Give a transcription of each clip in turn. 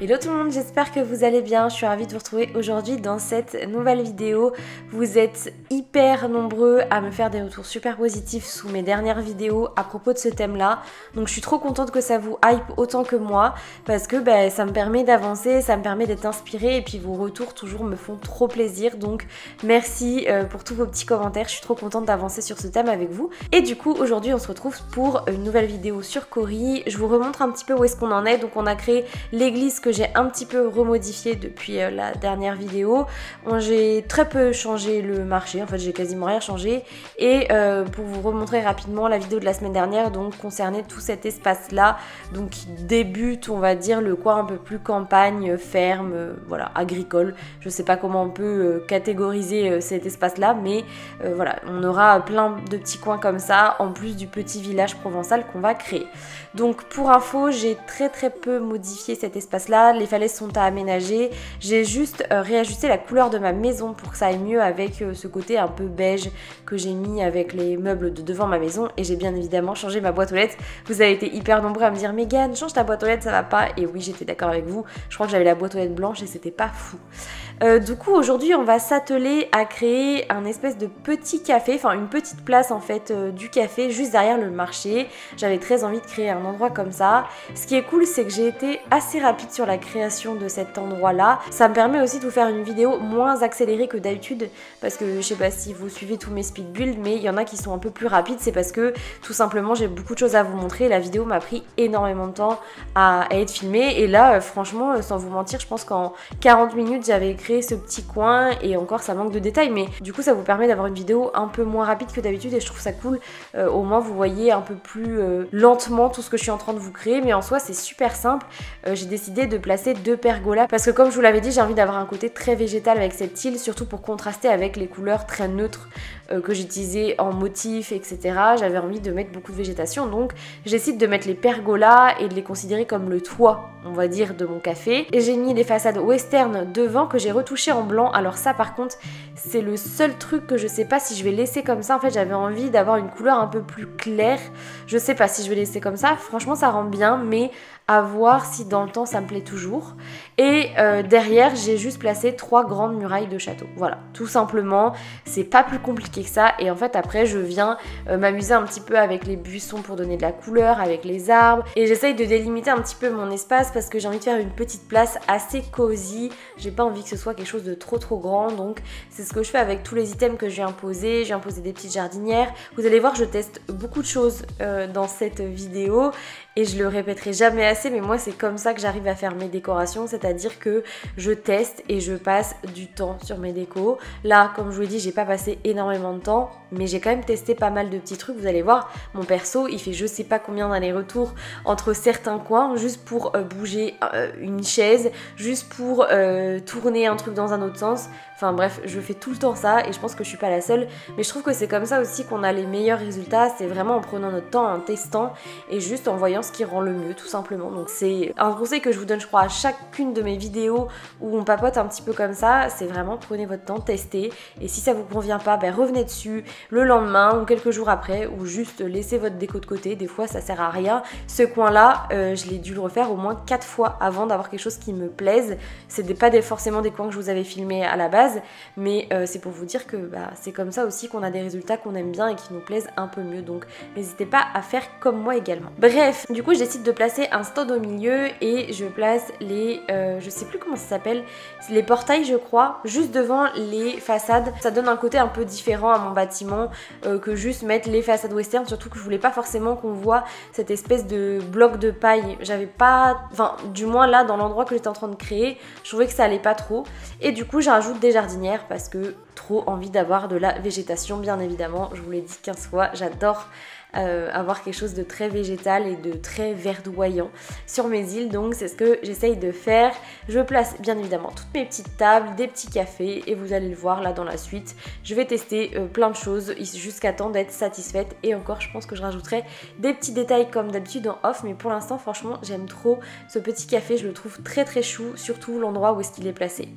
Hello tout le monde, j'espère que vous allez bien. Je suis ravie de vous retrouver aujourd'hui dans cette nouvelle vidéo. Vous êtes hyper nombreux à me faire des retours super positifs sous mes dernières vidéos à propos de ce thème-là. Donc je suis trop contente que ça vous hype autant que moi parce que ça me permet d'avancer, ça me permet d'être inspirée et puis vos retours toujours me font trop plaisir. Donc merci pour tous vos petits commentaires. Je suis trop contente d'avancer sur ce thème avec vous. Et du coup aujourd'hui on se retrouve pour une nouvelle vidéo sur Cory. Je vous remontre un petit peu où est-ce qu'on en est. Donc on a créé l'église que j'ai un petit peu remodifiée depuis la dernière vidéo. J'ai très peu changé le marché, en fait j'ai quasiment rien changé. Et pour vous remontrer rapidement la vidéo de la semaine dernière, donc concernait tout cet espace là, donc qui débute on va dire le coin un peu plus campagne, ferme, voilà, agricole. Je sais pas comment on peut catégoriser cet espace là, mais voilà, on aura plein de petits coins comme ça, en plus du petit village provençal qu'on va créer. Donc pour info, j'ai très peu modifié cet espace là, les falaises sont à aménager, j'ai juste réajusté la couleur de ma maison pour que ça aille mieux avec ce côté un peu beige que j'ai mis avec les meubles de devant ma maison, et j'ai bien évidemment changé ma boîte aux lettres. Vous avez été hyper nombreux à me dire Megan, change ta boîte aux lettres, ça va pas, et oui j'étais d'accord avec vous, je crois que j'avais la boîte aux lettres blanche et c'était pas fou. Du coup aujourd'hui on va s'atteler à créer un espèce de petit café, enfin une petite place en fait du café juste derrière le marché. J'avais très envie de créer un endroit comme ça. Ce qui est cool c'est que j'ai été assez rapide sur la création de cet endroit là. Ça me permet aussi de vous faire une vidéo moins accélérée que d'habitude parce que je sais pas si vous suivez tous mes speed builds, mais il y en a qui sont un peu plus rapides. C'est parce que tout simplement j'ai beaucoup de choses à vous montrer. La vidéo m'a pris énormément de temps à être filmée et là franchement sans vous mentir je pense qu'en 40 minutes j'avais créé ce petit coin et encore ça manque de détails, mais du coup ça vous permet d'avoir une vidéo un peu moins rapide que d'habitude et je trouve ça cool. Au moins vous voyez un peu plus lentement tout ce que je suis en train de vous créer, mais en soi c'est super simple. J'ai décidé de placer 2 pergolas parce que comme je vous l'avais dit j'ai envie d'avoir un côté très végétal avec cette île, surtout pour contraster avec les couleurs très neutres que j'utilisais en motif etc. J'avais envie de mettre beaucoup de végétation, donc je décide de mettre les pergolas et de les considérer comme le toit on va dire de mon café, et j'ai mis les façades western devant que j'ai retouché en blanc. Alors ça par contre c'est le seul truc que je sais pas si je vais laisser comme ça. En fait j'avais envie d'avoir une couleur un peu plus claire, je sais pas si je vais laisser comme ça, franchement ça rend bien, mais à voir si dans le temps ça me plaît toujours. Et derrière j'ai juste placé 3 grandes murailles de château, voilà, tout simplement, c'est pas plus compliqué que ça. Et en fait après je viens m'amuser un petit peu avec les buissons pour donner de la couleur, avec les arbres, et j'essaye de délimiter un petit peu mon espace parce que j'ai envie de faire une petite place assez cosy. J'ai pas envie que ce soit quelque chose de trop grand, donc c'est ce que je fais avec tous les items que je viens poser. J'ai imposé des petites jardinières. Vous allez voir, je teste beaucoup de choses dans cette vidéo et je le répéterai jamais assez, mais moi c'est comme ça que j'arrive à faire mes décorations, c'est-à-dire que je teste et je passe du temps sur mes décos. Là comme je vous l'ai dit j'ai pas passé énormément de temps, mais j'ai quand même testé pas mal de petits trucs. Vous allez voir, mon perso il fait je sais pas combien d'allers-retours entre certains coins juste pour bouger une chaise, juste pour tourner un truc dans un autre sens. Enfin bref, je fais tout le temps ça et je pense que je suis pas la seule, mais je trouve que c'est comme ça aussi qu'on a les meilleurs résultats, c'est vraiment en prenant notre temps, en testant et juste en voyant ce qui rend le mieux tout simplement. Donc c'est un conseil que je vous donne je crois à chacune de mes vidéos où on papote un petit peu comme ça, c'est vraiment prenez votre temps, testez, et si ça vous convient pas, revenez dessus le lendemain ou quelques jours après, ou juste laissez votre déco de côté. Des fois ça sert à rien. Ce coin là, je l'ai dû le refaire au moins 4 fois avant d'avoir quelque chose qui me plaise. C'est pas forcément des coins que je vous avais filmés à la base, mais c'est pour vous dire que c'est comme ça aussi qu'on a des résultats qu'on aime bien et qui nous plaisent un peu mieux, donc n'hésitez pas à faire comme moi également. Bref, du coup je décide de placer un stand au milieu et je place les je sais plus comment ça s'appelle, les portails je crois, juste devant les façades. Ça donne un côté un peu différent à mon bâtiment que juste mettre les façades western, surtout que je voulais pas forcément qu'on voit cette espèce de bloc de paille. J'avais pas, enfin du moins là dans l'endroit que j'étais en train de créer, je trouvais que ça allait pas trop, et du coup je rajoute des jardinières parce que trop envie d'avoir de la végétation bien évidemment. Je vous l'ai dit 15 fois, j'adore avoir quelque chose de très végétal et de très verdoyant sur mes îles, donc c'est ce que j'essaye de faire. Je place bien évidemment toutes mes petites tables, des petits cafés, et vous allez le voir là dans la suite, je vais tester plein de choses jusqu'à temps d'être satisfaite, et encore je pense que je rajouterai des petits détails comme d'habitude en off, mais pour l'instant franchement j'aime trop ce petit café, je le trouve très chou, surtout l'endroit où est-ce qu'il est placé.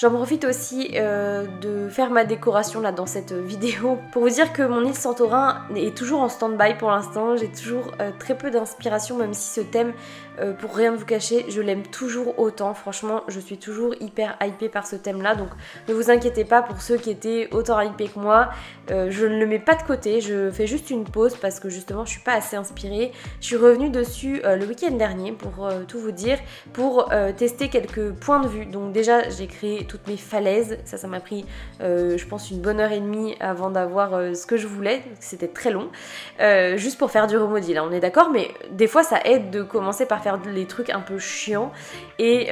J'en profite aussi de faire ma décoration là dans cette vidéo pour vous dire que mon île Santorin est toujours en stand-by pour l'instant. J'ai toujours très peu d'inspiration, même si ce thème, pour rien vous cacher, je l'aime toujours autant. Franchement, je suis toujours hyper hypée par ce thème là, donc ne vous inquiétez pas pour ceux qui étaient autant hypés que moi. Je ne le mets pas de côté, je fais juste une pause parce que justement je suis pas assez inspirée. Je suis revenue dessus le week-end dernier pour tout vous dire, pour tester quelques points de vue. Donc déjà j'ai créé toutes mes falaises, ça m'a pris je pense une bonne heure et demie avant d'avoir ce que je voulais, c'était très long, juste pour faire du remodel, là on est d'accord, mais des fois ça aide de commencer par faire les trucs un peu chiants et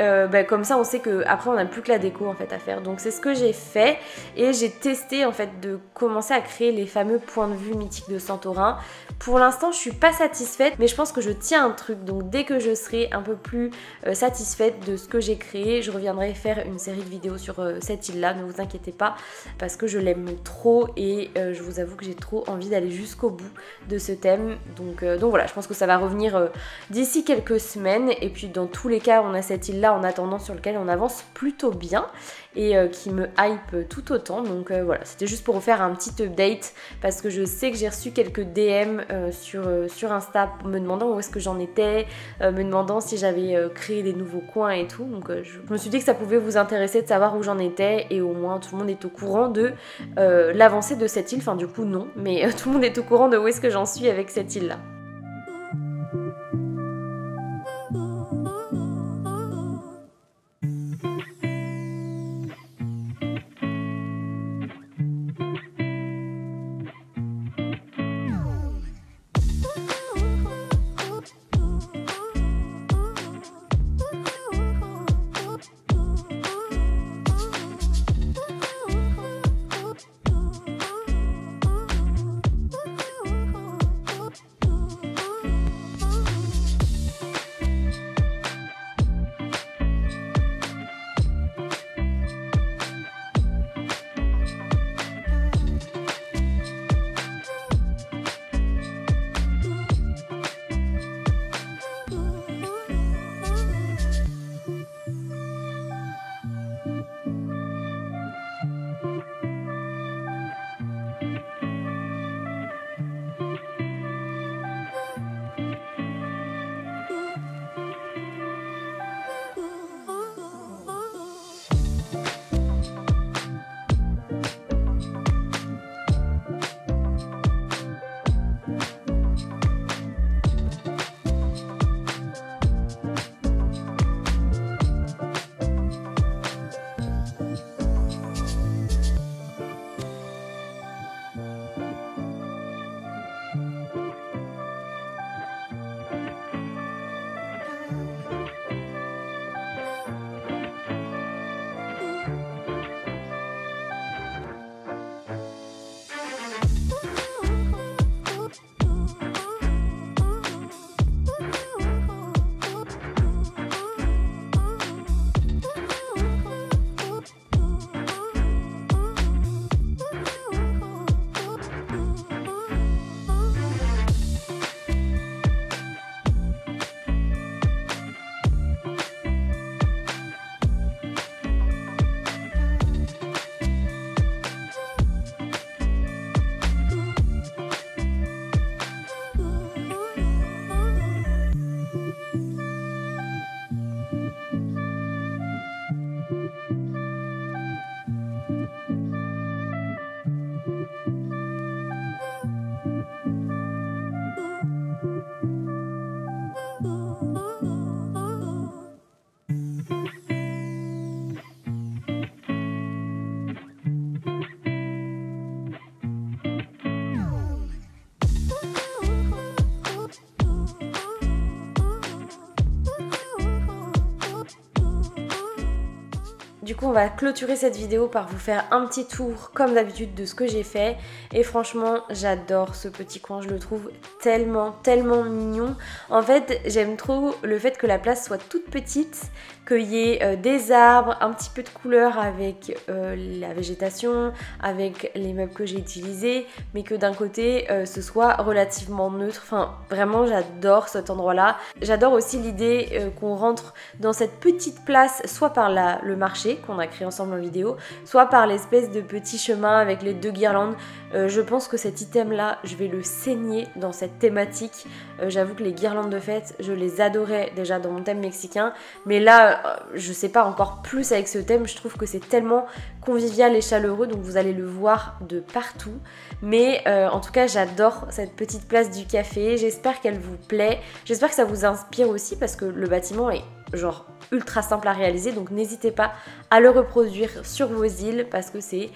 comme ça on sait qu'après on n'a plus que la déco en fait à faire. Donc c'est ce que j'ai fait et j'ai testé en fait de commencer à créer les fameux points de vue mythiques de Santorin. Pour l'instant je suis pas satisfaite, mais je pense que je tiens un truc, donc dès que je serai un peu plus satisfaite de ce que j'ai créé, je reviendrai faire une série de vidéos sur cette île là, ne vous inquiétez pas, parce que je l'aime trop et je vous avoue que j'ai trop envie d'aller jusqu'au bout de ce thème. Donc voilà, je pense que ça va revenir d'ici quelques semaines, et puis dans tous les cas on a cette île là en attendant sur lequel on avance plutôt bien et qui me hype tout autant. Donc voilà, c'était juste pour vous faire un petit update parce que je sais que j'ai reçu quelques DM sur Insta me demandant où est-ce que j'en étais, me demandant si j'avais créé des nouveaux coins et tout. Donc je me suis dit que ça pouvait vous intéresser de savoir où j'en étais, et au moins tout le monde est au courant de l'avancée de cette île. Enfin du coup non, mais tout le monde est au courant de où est-ce que j'en suis avec cette île là. Du coup on va clôturer cette vidéo par vous faire un petit tour comme d'habitude de ce que j'ai fait, et franchement j'adore ce petit coin, je le trouve tellement mignon. En fait j'aime trop le fait que la place soit toute petite, qu'il y ait des arbres, un petit peu de couleur avec la végétation, avec les meubles que j'ai utilisés, mais que d'un côté ce soit relativement neutre. Enfin vraiment j'adore cet endroit là. J'adore aussi l'idée qu'on rentre dans cette petite place soit par le marché, marché qu'on a créé ensemble en vidéo, soit par l'espèce de petit chemin avec les 2 guirlandes. Je pense que cet item là, je vais le saigner dans cette thématique. J'avoue que les guirlandes de fête, je les adorais déjà dans mon thème mexicain, mais là, je sais pas, encore plus avec ce thème, je trouve que c'est tellement convivial et chaleureux, donc vous allez le voir de partout. Mais en tout cas, j'adore cette petite place du café, j'espère qu'elle vous plaît, j'espère que ça vous inspire aussi parce que le bâtiment est genre ultra simple à réaliser, donc n'hésitez pas à le reproduire sur vos îles parce que c'est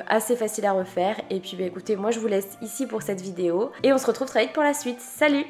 assez facile à refaire. Et puis bah écoutez, moi je vous laisse ici pour cette vidéo et on se retrouve très vite pour la suite. Salut!